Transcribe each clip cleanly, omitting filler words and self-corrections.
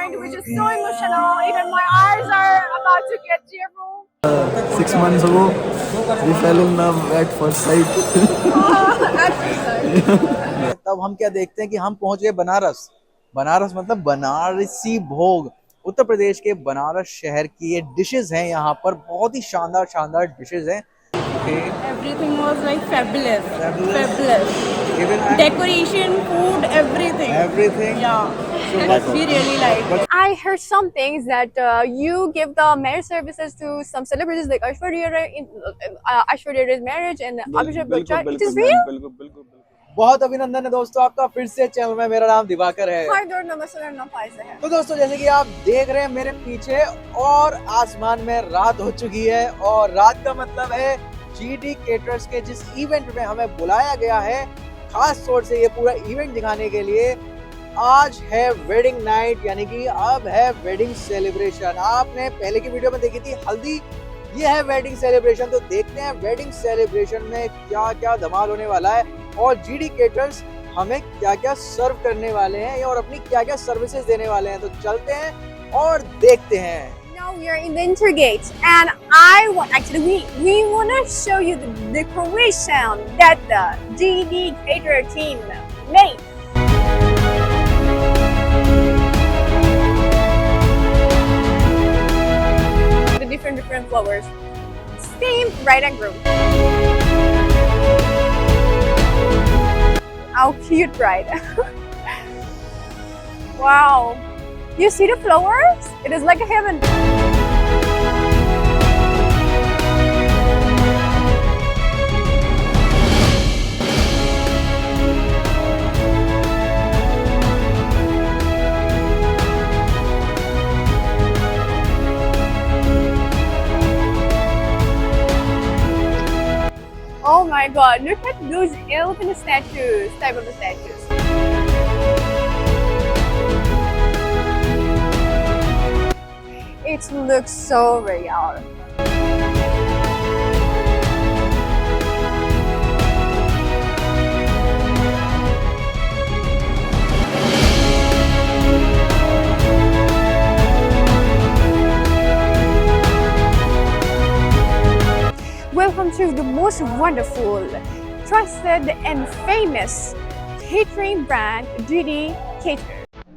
point, which is so emotional. Even my eyes are about to get tearful. 6 months ago, we fell in love at first sight. At first sight. तब हम क्या देखते हैं कि हम पहुंच गए बनारस। बनारस मतलब बनारसी भोग। उत्तर प्रदेश के बनारस शहर की ये डिशेस हैं, यहाँ पर बहुत ही शानदार शानदार डिशेस हैं। Everything was like fabulous. Fabulous. Fabulous. Even Decoration, food, everything. everything. Yeah. what- We really like. I heard some things that you give the marriage services to some celebrities like Aishwarya Ray's marriage and Abhishek Bachchan. It is real? बिल्कुल बहुत अभिनंदन है दोस्तों आपका फिर से channel में। मेरा नाम दिवाकर है। Hi, door number 795 है। तो दोस्तों जैसे कि आप देख रहे हैं मेरे पीछे और आसमान में रात हो चुकी है, और रात का मतलब है जीडी केटरर्स के जिस इवेंट में हमें बुलाया गया है खास तौर से ये पूरा इवेंट दिखाने के लिए, आज है वेडिंग नाइट, यानी कि अब है वेडिंग सेलिब्रेशन। आपने पहले की वीडियो में देखी थी हल्दी, ये है वेडिंग सेलिब्रेशन। तो देखते हैं वेडिंग सेलिब्रेशन में क्या क्या धमाल होने वाला है और जीडी केटरर्स हमें क्या क्या सर्व करने वाले हैं और अपनी क्या क्या सर्विसेज देने वाले हैं। तो चलते हैं और देखते हैं। Now we are in the Intergate, and we want to show you the decoration that the GD Caterer team made. The different flowers, same bride and groom. How cute, right? Wow. You see the flowers? It is like a heaven. Oh my god, look at those elephant statues, type of the statues. It looks so real. Welcome to the most wonderful, trusted and famous catering brand, GD Cater.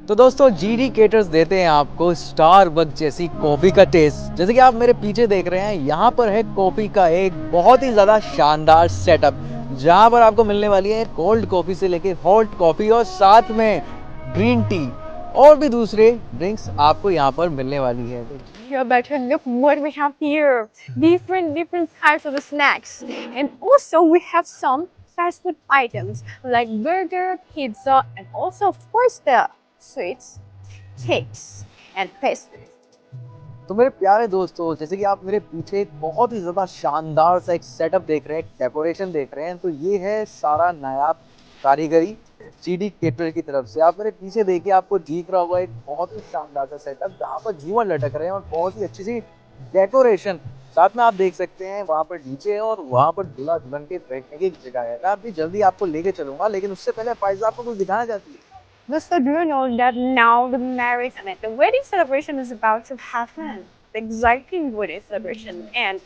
तो दोस्तों GD caters देते हैं आपको Starbucks जैसी coffee का test. जैसे कि आप मेरे पीछे देख रहे हैं, यहाँ पर है कॉफी का एक बहुत ही ज़्यादा शानदार सेटअप, जहाँ पर आपको मिलने वाली है कोल्ड कॉफी से लेके हॉट कॉफी और साथ में ग्रीन टी और भी दूसरे ड्रिंक्स आपको यहाँ पर मिलने वाली है। You better look what we have here. Different types of snacks. And also we have some fast food items like burger, pizza, and also of course the sweets, cakes, and pastries. तो मेरे प्यारे दोस्तों, जैसे कि आप मेरे पीछे एक बहुत ही ज़्यादा शानदार सा एक सेटअप देख रहे हैं, एक डेकोरेशन देख रहे हैं, तो ये है सारा नायाब कारीगरी जीडी केटर की तरफ से। आप मेरे पीछे देखिए, आपको दिख रहा होगा एक बहुत ही शानदार सा सेटअप जहाँ पर झूमर लटक रहे हैं और बहुत ही अच्छी सी डेकोरेशन। साथ में आप देख सकते हैं वहाँ पर डीजे और वहाँ पर दूल्हा दुल्हन के बैठने की जगह है। मैं अभी जल्दी आपको लेके चलूंगा, लेकिन उससे पहले फाइजा आपको कुछ दिखाना चाहती है। Mr. Do you know that now the marriage, the wedding celebration is about to happen? The exciting wedding celebration, and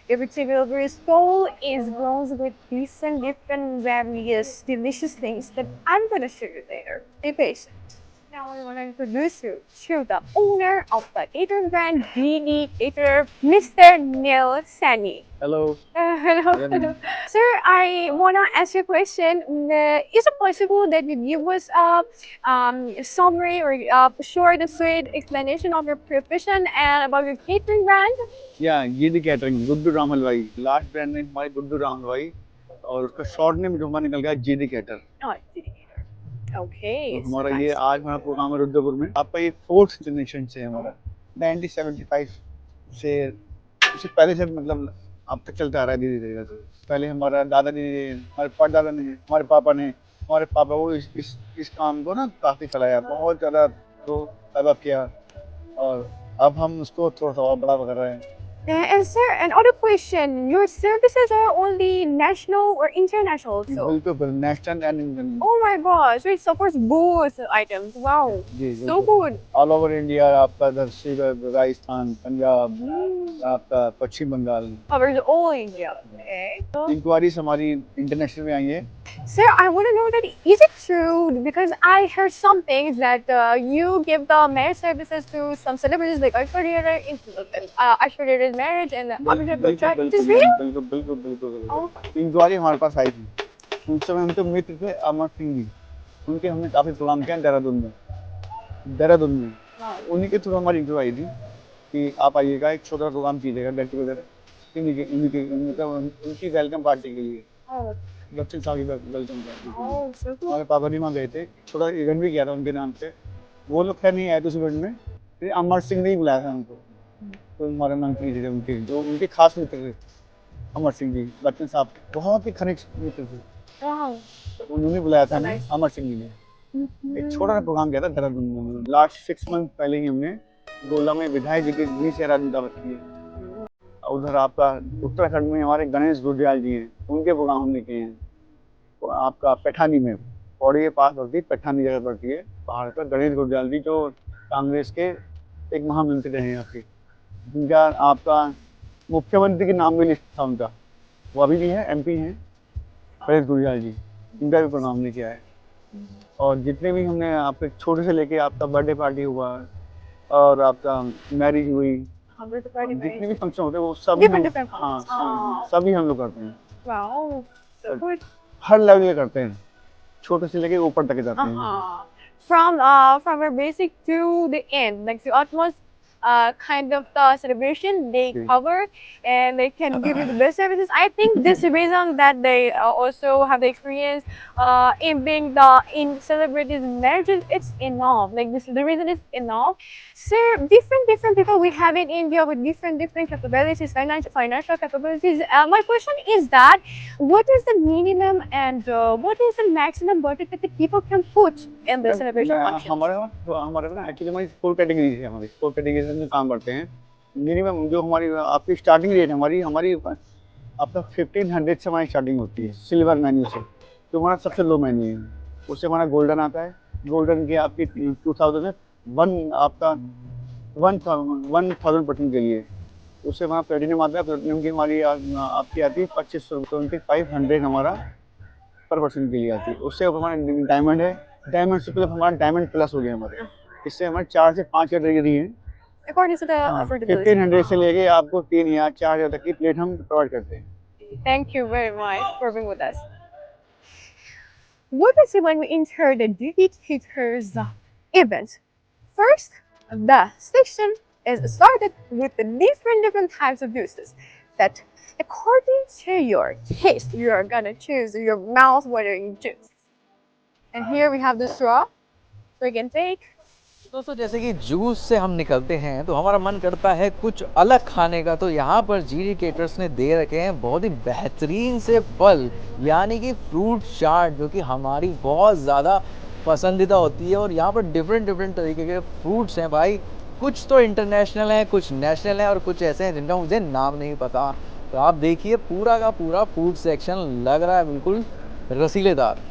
every table stall is grown with different various delicious things that I'm gonna show you later. Be patient. Now I want to introduce you to the owner of the catering brand, GD Cater, Mr. Neil Sani. Hello Hello. Sir, I want to ask you a question. Is it possible that you give us a summary or a short and sweet explanation of your profession and about your catering brand? या GD catering, Guddu Ram हलवाई। Last brand name हमारी गुड्डू राम हलवाई और उसका short name जो हमारा निकल गया GD Cater. Oh, GD Cater. Okay. तो it's हमारा nice. ये आज हमारा प्रोग्राम है रुद्रपुर में। आपका ये 4th जनरेशन से है हमारा 1975 से, उससे पहले से मतलब अब तक चलता आ रहा है धीरे धीरे। पहले हमारा दादाजी ने, हमारे परदादा ने, हमारे पापा ने, हमारे पापा को इस काम को ना काफ़ी चलाया, बहुत ज़्यादा तो डेवलप किया और अब हम उसको थोड़ा सा और बड़ा कर रहे हैं। And sir, another question. Your services are only national or international also? बिल्कुल national and international Oh my gosh, so it supports both items. Wow, ji so good. All over India आपका राजस्थान पंजाब आपका Paschim Bangal Covers all India. Okay. Enquiries हमारी international में आई है Sir, I want to know that is it true? Because I heard some things that you give the marriage services to some celebrities like Aishwarya's marriage and is this real? बिल्कुल Oh, inquiry हमारे पास आई थी उस समय हम तो मित्र थे अमर सिंह जी उनके हमने काफी प्रोग्राम किया देहरादून में उन्हीं के थ्रू हमारी इंक्वायरी आई थी कि आप आइएगा एक छोटा प्रोग्राम कीजिएगा गेट टुगेदर उनकी वेलकम पार्टी के लिए oh, बच्चे साल की welcome party oh, so cool. हमारे पापा भी वहाँ गए थे छोटा इवेंट भी किया था उनके नाम से वो लोग खैर नहीं आए थे उस इवेंट में फिर अमर सिंह ने ही बुलाया था उनको तो हमारे मंत्री थे उनके जो उनके खास मित्र थे अमर सिंह जी बच्चन साहब बहुत ही घनिष्ठ मित्र थे Wow. उन्होंने बुलाया था हमें अमर सिंह जी ने एक छोटा सा प्रोग्राम किया था देहरादून में लास्ट 6 मंथ पहले ही हमने गोला में विधायक जी की भी शहरादी दावत की है उधर आपका उत्तराखंड में हमारे गणेश गुरजाल जी हैं उनके प्रोग्राम हमने किए हैं तो आपका पैठानी में पौड़ी के पास होती है पैठानी जगह पड़ती है पहाड़ पर गणेश गुरजाल जी जो कांग्रेस के एक महामंत्री रहे हैं यहाँ के जिनका आपका मुख्यमंत्री के नाम में लिस्ट था उनका वो अभी भी है MP हैं गणेश गुरजाल जी इनका भी प्रोग्राम हमने किया है और जितने भी हमने आपके छोटे से लेके आपका बर्थडे पार्टी हुआ और आपका मैरिज हुई जितने भी फंक्शन होते हैं वो सब Different हाँ functions. सभी हम लोग करते हैं Wow, so good. हर लेवल के करते हैं छोटे से लेके ऊपर तक जाते हैं From a basic to the end, like the utmost kind of the celebration they Okay. cover, and they can give you the best services. I think this is the reason that they also have the experience in being in celebrities marriages. It's enough. Like this, the reason is enough. Sir, different people we have in India with different capabilities, financial capabilities. My question is that what is the minimum and what is the maximum budget that the people can put in the celebration function? हमारे ना actually हमारी 4 categories है हमारी 4 categories में काम करते हैं minimum जो हमारी आपकी स्टार्टिंग रेट हमारी आपका 1500 से हमारी स्टार्टिंग होती है सिल्वर मेन्यू से जो हमारा सबसे लो मेन्यू है उससे हमारा गोल्डन आता है गोल्डन की आपकी 2001 आपका 1000% के लिए उससे हमारा प्लेटिनम आता है प्लेटिनम की हमारी आपकी आती है 2500 हमारा पर पर्सन के लिए आती है उससे हमारा डायमंड है डायमंड से प्लस हमारा डायमंड प्लस हो गया हमारे इससे हमारे 4 से 5 कैटेगरी है According to the affordability. 1500 से लेके आपको 3000 4000 तक की प्लेट हम प्रोवाइड करते हैं Thank you very much for being with us. What is it when we enter the Dictators event? First, the section is started with the different types of juices that according to your taste, you are gonna choose your mouth watering juice. And here we have the straw, so you can take. दोस्तों जैसे कि juice से हम निकलते हैं तो हमारा मन करता है कुछ अलग खाने का तो यहाँ पर GD केटर्स ने दे रखे हैं बहुत ही बेहतरीन से फल यानी कि फ्रूट चाट जो कि हमारी बहुत ज़्यादा पसंदीदा होती है और यहाँ पर डिफरेंट तरीके के फ्रूट्स हैं भाई कुछ तो इंटरनेशनल हैं कुछ नेशनल हैं और कुछ ऐसे हैं जिनका मुझे नाम नहीं पता तो आप देखिए पूरा का पूरा फ्रूट सेक्शन लग रहा है बिल्कुल रसीलेदार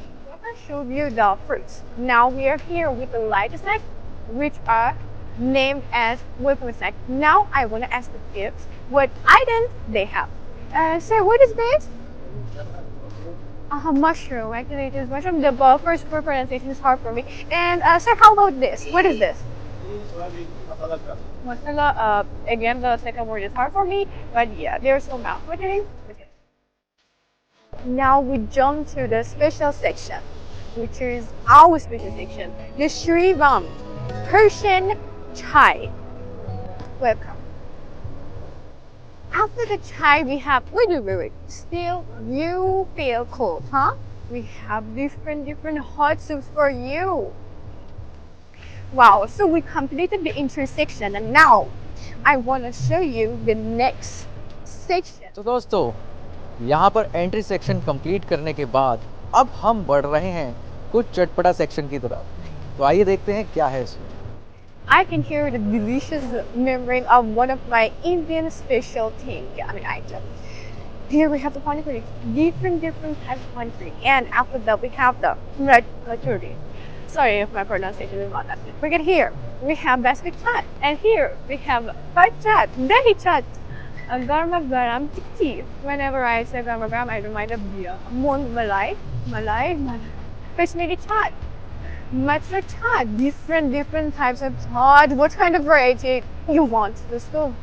I showed you the fruits. Now we are here with the light snack, which are named as whipping snack. Now I want to ask the kids what items they have. Sir, what is this? Mushroom. Actually, it is mushroom. The first pronunciation is hard for me. And sir, how about this? What is this? Masala. Again, the second word is hard for me, but yeah, there's no mouth watering. Now we jump to the special section, which is our special section, the Shriram Persian chai. Welcome. After the chai, we have wait. Still, you feel cold, huh? We have different hot soups for you. Wow, so we completed the intersection and now I want to show you the next section. तो दोस्तों यहाँ पर entry section complete करने के बाद अब हम बढ़ रहे हैं कुछ चटपटा सेक्शन की तरफ तो आइए देखते हैं क्या है इसमें I can hear the delicious murmuring of one of my Indian specialty items. Here we have the pani puri, different types of pani puri, and after that we have the red kachori. Sorry if my pronunciation is not that good. We get here, we have basket chat, and here we have fried chat, dahi chat, a garma garam tikki. Whenever I say garma garam, I remind of the moon malai, Kashmiri chat, matcha chat, different types of chat. What kind of variety you want? Let's go.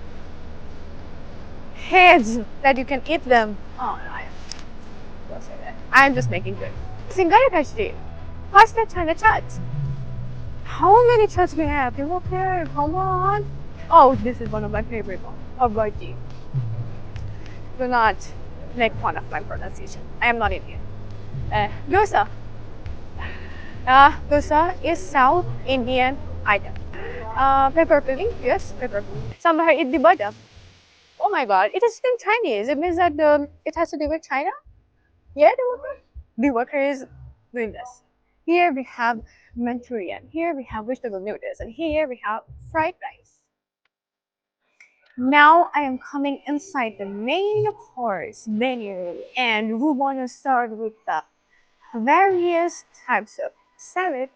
Heads that you can eat them. Oh, no, I don't say that. I'm just making good. Singara kashri. What's that kind of chat? How many chats we have? You okay? Come on. Oh, this is one of my favorite ones. Avarti. Do not make fun of my pronunciation. I am not Indian. Dosa. Dosa is South Indian item. Pepper pudding. Yes, pepper pudding. Sambar idli bada. Oh my god, it is in Chinese. It means that it has to do with China? Yeah, the worker is doing this. Here we have Manchurian. Here we have vegetable noodles. And here we have fried rice. Now I am coming inside the main course menu. And we want to start with the various types of salad.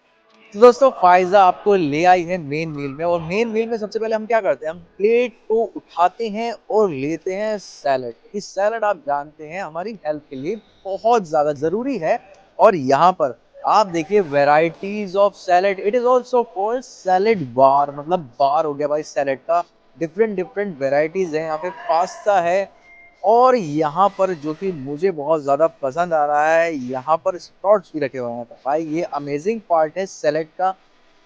तो दोस्तों फायजा आपको ले आई है main मील में, और main मील में सबसे पहले हम क्या करते हैं, हम प्लेट को उठाते हैं और लेते हैं सैलड। इस सैलड आप जानते हैं हमारी हेल्थ के लिए बहुत ज़्यादा ज़रूरी है। और यहाँ पर आप देखिए varieties of salad, it is also called salad bar, मतलब बार हो गया भाई सैलड का। डिफरेंट वेराइटीज है, यहाँ पे पास्ता है, और यहाँ पर जो कि मुझे बहुत ज़्यादा पसंद आ रहा है, यहाँ पर स्प्रॉट्स भी रखे हुए हैं। तो भाई ये अमेजिंग पार्ट है सैलेड का।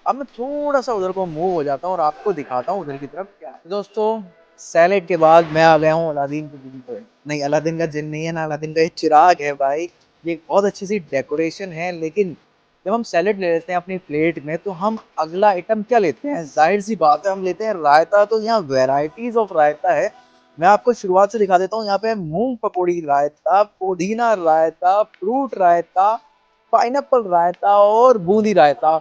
अब मैं थोड़ा सा उधर को मूव हो जाता हूँ और आपको दिखाता हूँ उधर की तरफ क्या है। दोस्तों सैलेड के बाद मैं आ गया हूँ अलादीन के जिन पर। नहीं, अलादीन का जिन नहीं है ना, अलादीन का ये चिराग है भाई। ये बहुत अच्छी सी डेकोरेशन है, लेकिन जब हम सैलेड ले लेते हैं अपनी प्लेट में तो हम अगला आइटम क्या लेते हैं, जाहिर सी बात है हम लेते हैं रायता। तो यहाँ वेराइटीज ऑफ रायता है, मैं आपको शुरुआत से दिखा देता हूँ। यहाँ पे मूंग पकौड़ी रायता, पुदीना रायता, फ्रूट रायता, पाइनएप्पल रायता और बूंदी रायता।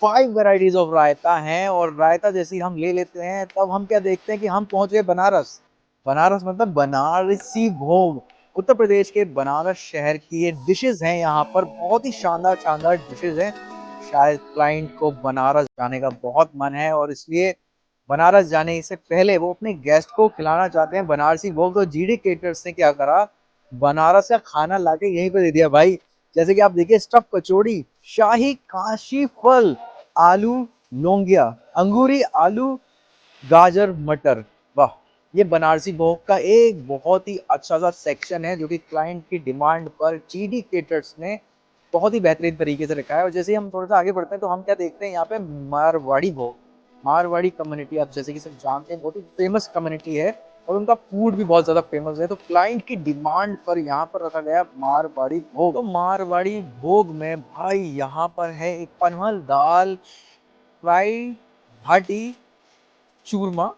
5 वैरायटीज ऑफ रायता हैं। और रायता जैसे हम ले लेते हैं तब हम क्या देखते हैं कि हम पहुंच गए बनारस। बनारस मतलब बनारसी भोग, उत्तर प्रदेश के बनारस शहर की ये डिशेज हैं। यहाँ पर बहुत ही शानदार डिशेज हैं। शायद क्लाइंट को बनारस जाने का बहुत मन है और इसलिए बनारस जाने से पहले वो अपने गेस्ट को खिलाना चाहते हैं बनारसी भोग। तो जीडी केटर्स ने क्या करा, बनारस का खाना लाके यहीं पे दे दिया भाई। जैसे कि आप देखिए स्टफ कचौड़ी, शाही काशी फल, आलू लौंगिया, अंगूरी आलू, गाजर मटर। वाह, ये बनारसी भोग का एक बहुत ही अच्छा सा सेक्शन है जो कि क्लाइंट की डिमांड पर जीडी केटर्स ने बहुत ही बेहतरीन तरीके से रखा है। और जैसे ही हम थोड़ा सा आगे बढ़ते हैं तो हम क्या देखते हैं यहाँ पे मारवाड़ी भोग। मारवाड़ी कम्युनिटी आप जैसे कि सब जानते हैं बहुत ही फेमस कम्युनिटी है और उनका फूड भी बहुत ज़्यादा फेमस है। तो क्लाइंट की डिमांड पर यहाँ पर रखा गया मारवाड़ी भोग। तो मारवाड़ी भोग में भाई यहाँ पर है एक पनवल दाल फ्राई, भाटी, churma,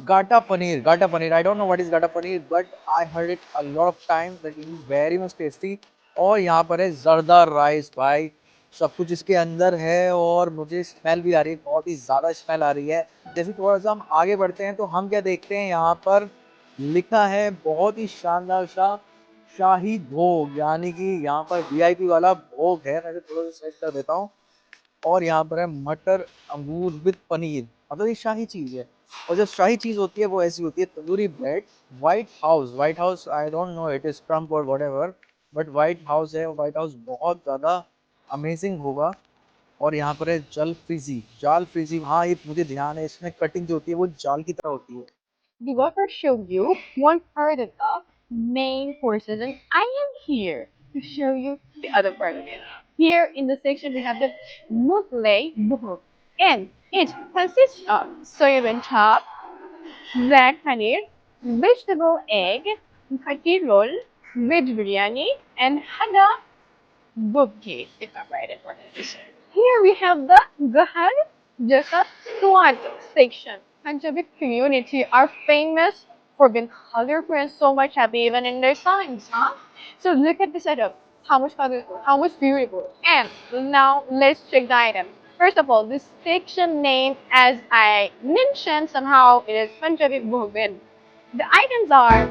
gatta paneer. I don't know what is gatta paneer but I heard it a lot of time that it is very much tasty. और यहाँ पर है जर्दा राइस भाई, सब कुछ इसके अंदर है और मुझे स्मेल भी आ रही है, बहुत ही ज़्यादा स्मेल आ रही है। जैसे थोड़ा सा हम आगे बढ़ते हैं तो हम क्या देखते हैं, यहाँ पर लिखा है बहुत ही शानदार सा शाही भोग, यानी कि यहाँ पर वीआईपी वाला भोग है। मैं थोड़ा सा सेट कर देता हूँ। और यहाँ पर है मटर अंगूर विद पनीर, मतलब ये शाही चीज़ है। और जो शाही चीज़ होती है वो ऐसी होती है tandoori bread. White house I don't no it is Trump और व्हाटएवर, बट व्हाइट हाउस है। व्हाइट हाउस बहुत ज़्यादा अमेजिंग होगा। और यहाँ पर है जाल फ्रीजी। हाँ, ये मुझे ध्यान है, इसमें कटिंग जो होती है वो जाल की तरह होती है। The worker showed you one part of the main courses, and I am here to show you the other part of it. Here in the section we have the mutlay buhur, and it consists of soybean chop, black paneer, vegetable egg, kati roll, veg biryani, and hada bubki, if I'm right in pronunciation. Here we have the Gahar Jasa Swat section. Punjabi community are famous for being colorful and so much happy even in their signs, huh? So look at the setup. How much colorful, how much beautiful. And now let's check the item. First of all, this section name, as I mentioned, somehow it is Punjabi woven. The items are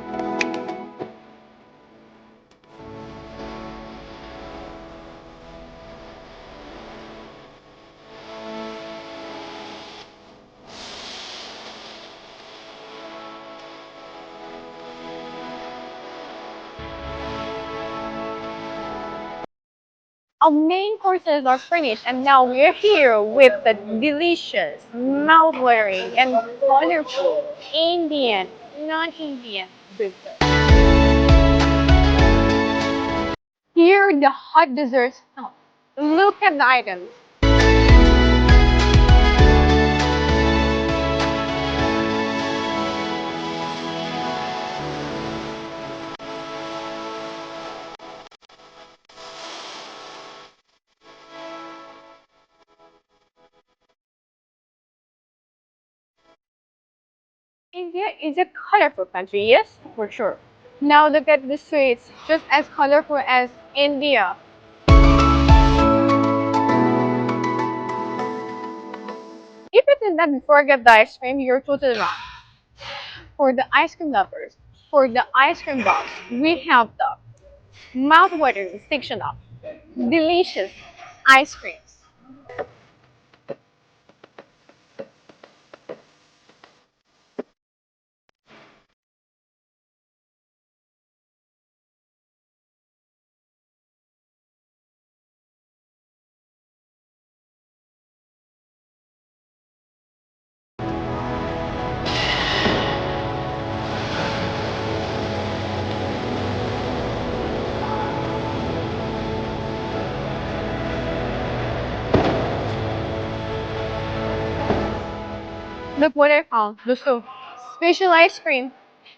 our main courses are finished, and now we're here with the delicious, mouth-watering, and colorful Indian, non-Indian breakfast. Here are the hot desserts. Oh, look at the items. India is a colorful country, yes, for sure. Now look at the sweets, just as colorful as India. If you did not forget the ice cream, you're totally wrong. For the ice cream lovers, for the ice cream box, we have the mouth-watering section of delicious ice creams. Look what I found. The so special ice cream.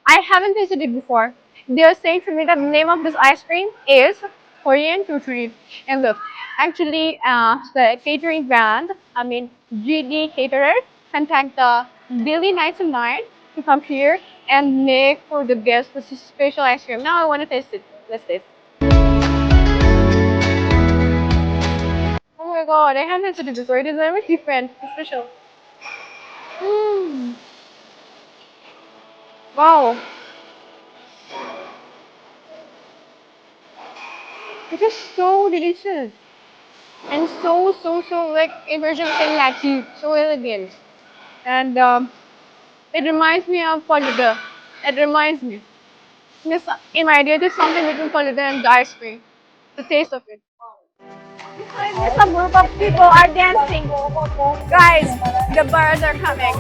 I haven't tasted it before. They are saying to me that the name of this ice cream is Korean Tuturi. And look, actually, the catering brand, GD Caterer, contact the Daily Nights and Night to come here and make for the guests this special ice cream. Now I want to taste it. Let's taste. Oh my god, I haven't tasted it before. It is very different, special. Mm. Wow. It is so delicious and so like immersion in Latin, so elegant, and it reminds me of Polida. It reminds me. This in my idea, there's something between Polida and the ice cream. The taste of it. Behind me, some group of people are dancing. Guys, the birds are coming,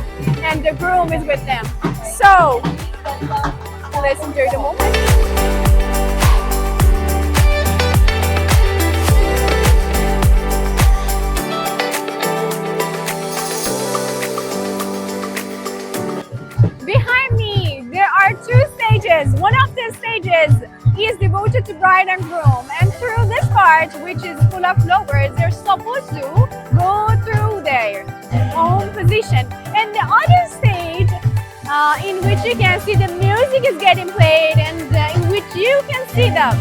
and the groom is with them. So let's enjoy the moment. Behind me, there are two stages. One of the stages is devoted to bride and groom, and through this part, which is full of flowers, they're supposed to go through their own position. And the other stage, in which you can see the music is getting played, and in which you can see the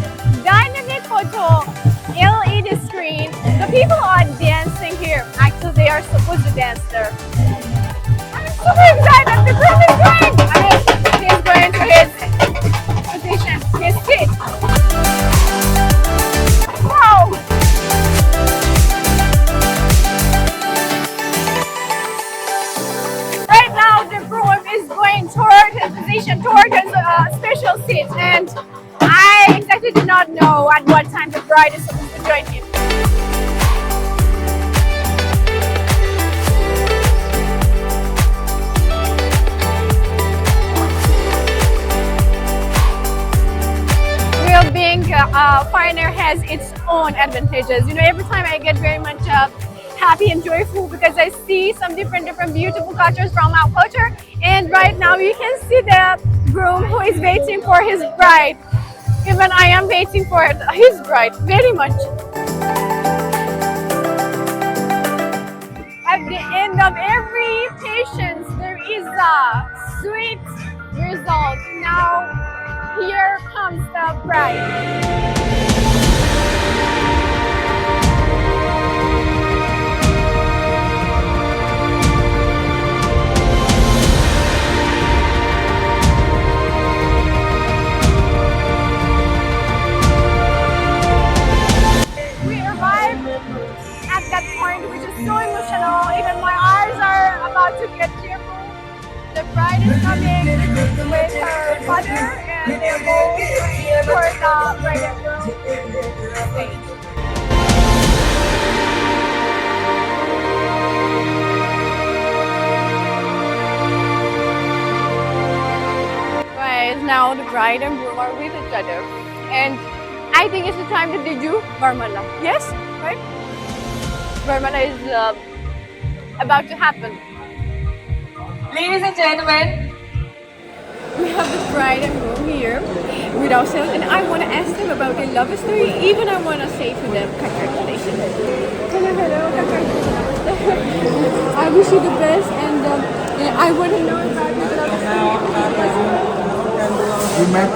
dynamic photo LED screen. The people are dancing here. Actually, they are supposed to dance there. Super excited! The groom is going! He's going to his position, his seat. Wow! Right now, the groom is going toward his position, toward his special seat, and I exactly do not know at what time the bride is supposed to join him. Being a foreigner has its own advantages. You know, every time I get very much happy and joyful because I see some different beautiful cultures from our culture. And right now you can see the groom who is waiting for his bride. Even I am waiting for his bride very much. At the end of every patience, there is a sweet result. Now, here comes the bride. 「bride is coming with her father, and they're both waiting for the bride and groom stage. Guys, now the bride and groom are with each other, and I think it's the time that they do Varmala. Yes, right? Varmala is about to happen. Ladies and gentlemen, we have the bride and groom here with ourselves, and I want to ask them about their love story. Even I want to say to them, congratulations. Hello, congratulations. I wish you the best, and I want to know about your love story. We met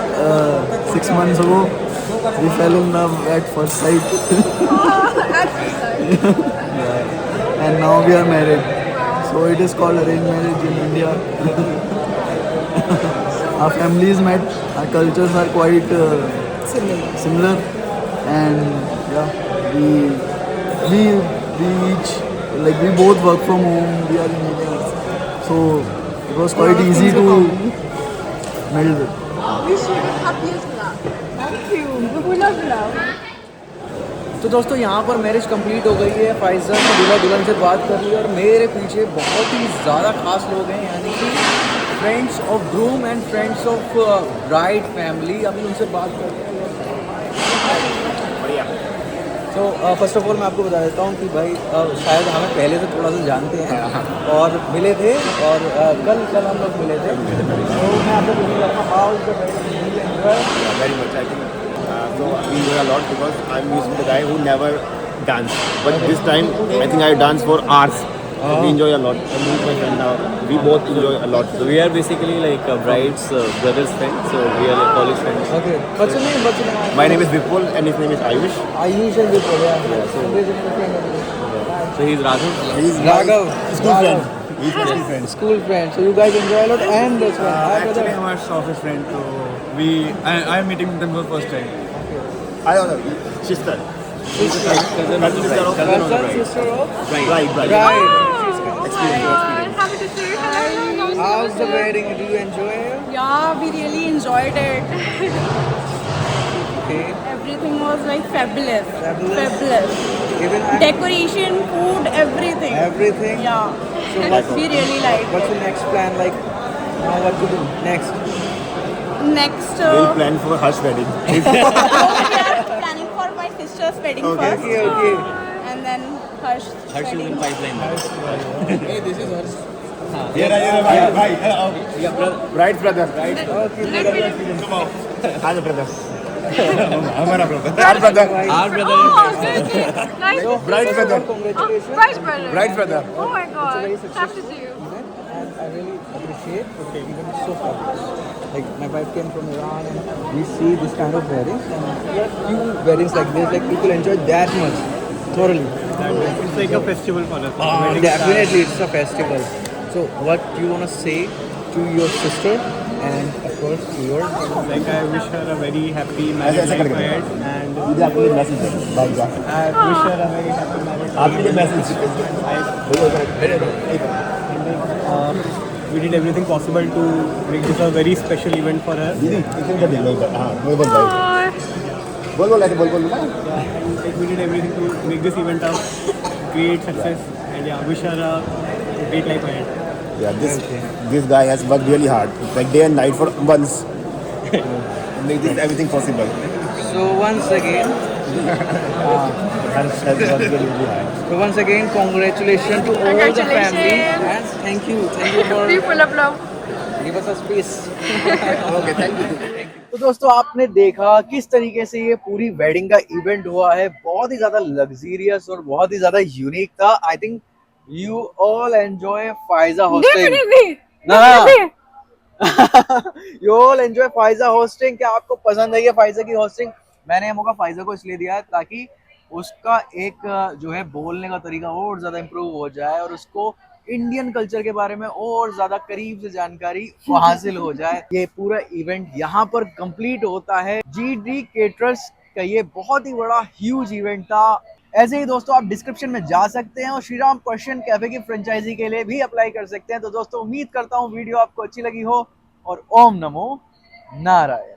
6 months ago. We fell in love at first sight. And now we are married. So it is called arranged marriage in India. Our families met. Our cultures are quite similar. And yeah, we each, like, we both work from home. We are engineers. So it was quite easy to meld with. Wish you the happiest love. Thank you. Full of love. तो दोस्तों यहाँ पर marriage complete हो गई है। Pfizer ने दूल्हा दुल्हन से बात कर ली और मेरे पीछे बहुत ही ज़्यादा खास लोग हैं, यानी कि friends of groom and friends of bride family. अभी उनसे बात करते हैं। तो फर्स्ट ऑफ ऑल मैं आपको बता देता हूँ कि भाई शायद हमें पहले से थोड़ा सा जानते हैं और मिले थे, और कल हम लोग मिले थे। तो मैं आपको बोलूँगा how is the Very much. I think so. We enjoy a lot because I'm usually the guy who never dance. But this time, I think I dance for hours. So we enjoy a lot. And me and my friend now, we both enjoy a lot. So we are basically like a bride's brother's friend. So we are like college friends. Okay. What's your name? My name is Vipul and his name is Ayush. Ayush and Vipul. Yeah. So he's Raghav. He's Raghav. School friend. He's my school friend. School friend. So you guys enjoy a lot and this one. Actually, I'm our office friend, so I'm meeting them for the first time. I don't know. Sister. Sister. Cousin sister of Cousin sister of Bride. bride. Oh my god, happy to see you. Hello. How's the wedding? Do you enjoy it? Yeah, we really enjoyed it. Okay. Everything was like fabulous. Fabulous. Even Decoration, food, everything. everything. Yeah. So We really liked what's it. the next plan? Like now, what to do next? Next, We'll plan for Harsh wedding. we are planning for my sister's wedding Okay. first. Okay. Okay. And then Harsh Harsh is in wedding. pipeline. Hey, this is Harsh. Bride's brother. Other brother. Hamara brother. Our brother. Our brother. Oh, good, good. Nice. So Bride's first of all, brother. congratulations. Bride's brother. Bride's brother. Oh my god. very Happy to see you. And I really appreciate even so far. Like my wife came from Iran and we see this kind of weddings, and there are few weddings like this, like people enjoy that much thoroughly. It's like a festival for us. Definitely it's a festival. So what do you want to say to your sister and of course to your Like I wish her a very happy married life ahead, and इधर आपके लिए message है भाई जा I wish her a very happy married आपके लिए message We did everything possible to make this a very special event for her. दीदी इतने कर दिया हाँ वो बोल भाई बोल ऐसे बोल ना And like, we did everything to make this event a great success. And yeah, wish her a great life ahead. Yeah, this guy has worked really hard, like day and night for months, to make this everything possible. So once again Harsh has worked really hard. So once again, congratulations to all the family Congratulations. and thank you for Be full of love. give us a space. Okay, thank you. तो दोस्तों आपने देखा किस तरीके से ये पूरी wedding का इवेंट हुआ है। बहुत ही ज्यादा लग्जरियस और बहुत ही ज्यादा यूनिक था। I think you all enjoy Pfizer hosting. Definitely. ना Definitely. You all enjoy Pfizer hosting. क्या आपको पसंद आई है फाइजा की होस्टिंग? मैंने ये मौका फाइजा को इसलिए दिया है ताकि उसका एक जो है बोलने का तरीका और ज्यादा इम्प्रूव हो जाए और उसको इंडियन कल्चर के बारे में और ज्यादा करीब से जानकारी हासिल हो जाए। ये पूरा इवेंट यहाँ पर कंप्लीट होता है। GD केटरर्स का ये बहुत ही बड़ा ह्यूज इवेंट था। ऐसे ही दोस्तों आप डिस्क्रिप्शन में जा सकते हैं और श्रीराम पर्शियन कैफे की फ्रेंचाइजी के लिए भी अप्लाई कर सकते हैं। तो दोस्तों उम्मीद करता हूँ वीडियो आपको अच्छी लगी हो और ओम नमो नारायण।